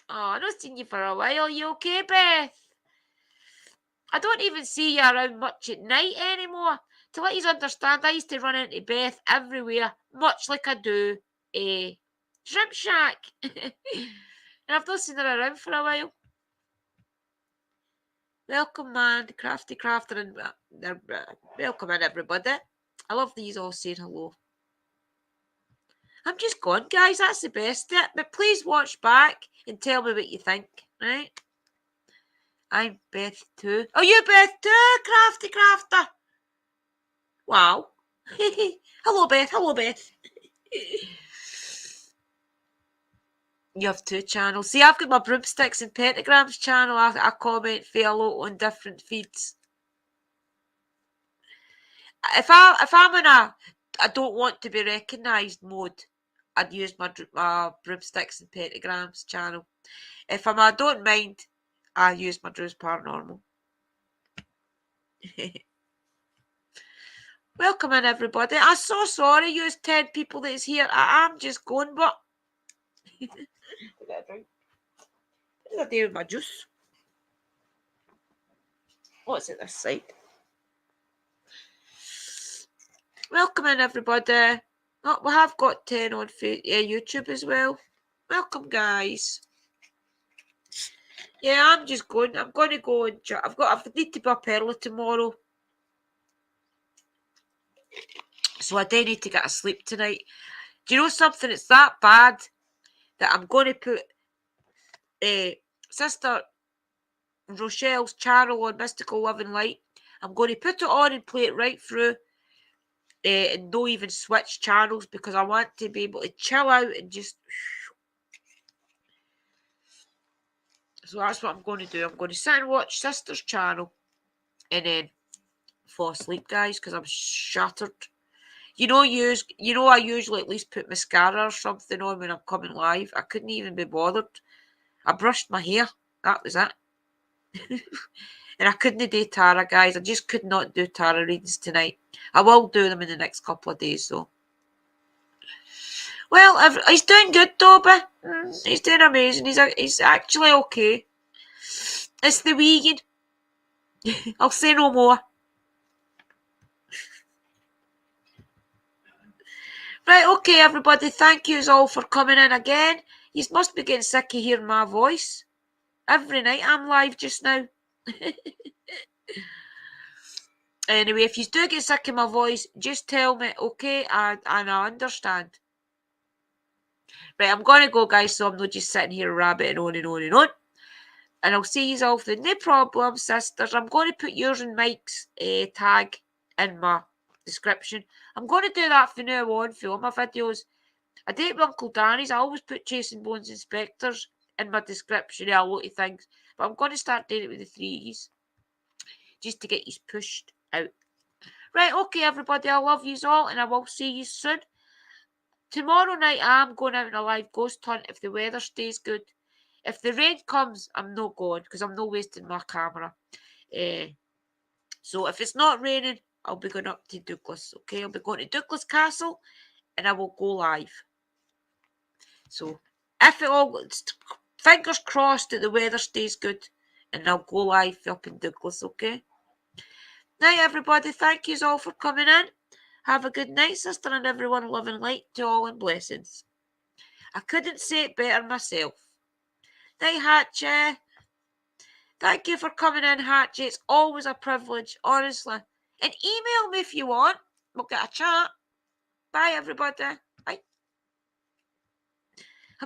Oh, I've not seen you for a while. You okay, Beth? I don't even see you around much at night anymore. To let you understand, I used to run into Beth everywhere, much like I do a Shrimp Shack. And I've not seen her around for a while. Welcome, man, Crafty Crafter, and welcome in, everybody. I love these all saying hello. I'm just gone, guys. That's the best. But please watch back and tell me what you think, right? I'm Beth too. Oh, you Beth too, Crafty Crafter. Wow. Hello, Beth. Hello, Beth. You have two channels. See, I've got my broomsticks and pentagrams channel. I comment for a lot on different feeds. If I'm in a I don't want to be recognised mode, I'd use my broomsticks and pentagrams channel. If I don't mind, I use my Drew's Paranormal. Welcome in, everybody. I'm so sorry you 10 people that's here. I'm just going, but... What did I do with my juice? What's it this side? Welcome in, everybody. Oh, we have got 10 on YouTube as well. Welcome, guys. Yeah, I'm just going. I'm going to go and I need to be up early tomorrow. So I do need to get a sleep tonight. Do you know something? It's that bad that I'm going to put Sister Rochelle's channel on Mysticalove and Light. I'm going to put it on and play it right through and not even switch channels because I want to be able to chill out and just... So that's what I'm going to do. I'm going to sit and watch Sister's channel and then fall asleep, guys, because I'm shattered. You know, I usually at least put mascara or something on when I'm coming live. I couldn't even be bothered. I brushed my hair. That was it. And I couldn't do tarot, guys. I just could not do tarot readings tonight. I will do them in the next couple of days, though. Well, he's doing good, Toby. He's doing amazing. He's actually okay. It's the vegan. I'll say no more. Right, okay, everybody. Thank you all for coming in again. You must be getting sick of hearing my voice. Every night I'm live just now. Anyway, if you do get sick of my voice, just tell me, okay? And I understand. Right, I'm going to go, guys, so I'm not just sitting here rabbiting on and on and on. And I'll see you all soon. No problem, sisters. I'm going to put yours and Mike's tag in my description. I'm going to do that from now on for all my videos. I did it with Uncle Danny's. I always put Chasing Bones Inspectors in my description. Yeah, a lot of things. But I'm going to start doing it with the threes. Just to get you pushed out. Right, okay, everybody. I love you all. And I will see you soon. Tomorrow night, I'm going out on a live ghost hunt if the weather stays good. If the rain comes, I'm not going because I'm not wasting my camera. So if it's not raining, I'll be going up to Douglas, okay? I'll be going to Douglas Castle and I will go live. So if it all... Fingers crossed that the weather stays good and I'll go live up in Douglas, okay? Night, everybody. Thank you all for coming in. Have a good night, sister, and everyone. Love and light to all and blessings. I couldn't say it better myself. Night, Hatchie. Thank you for coming in, Hatchie. It's always a privilege, honestly. And email me if you want. We'll get a chat. Bye, everybody.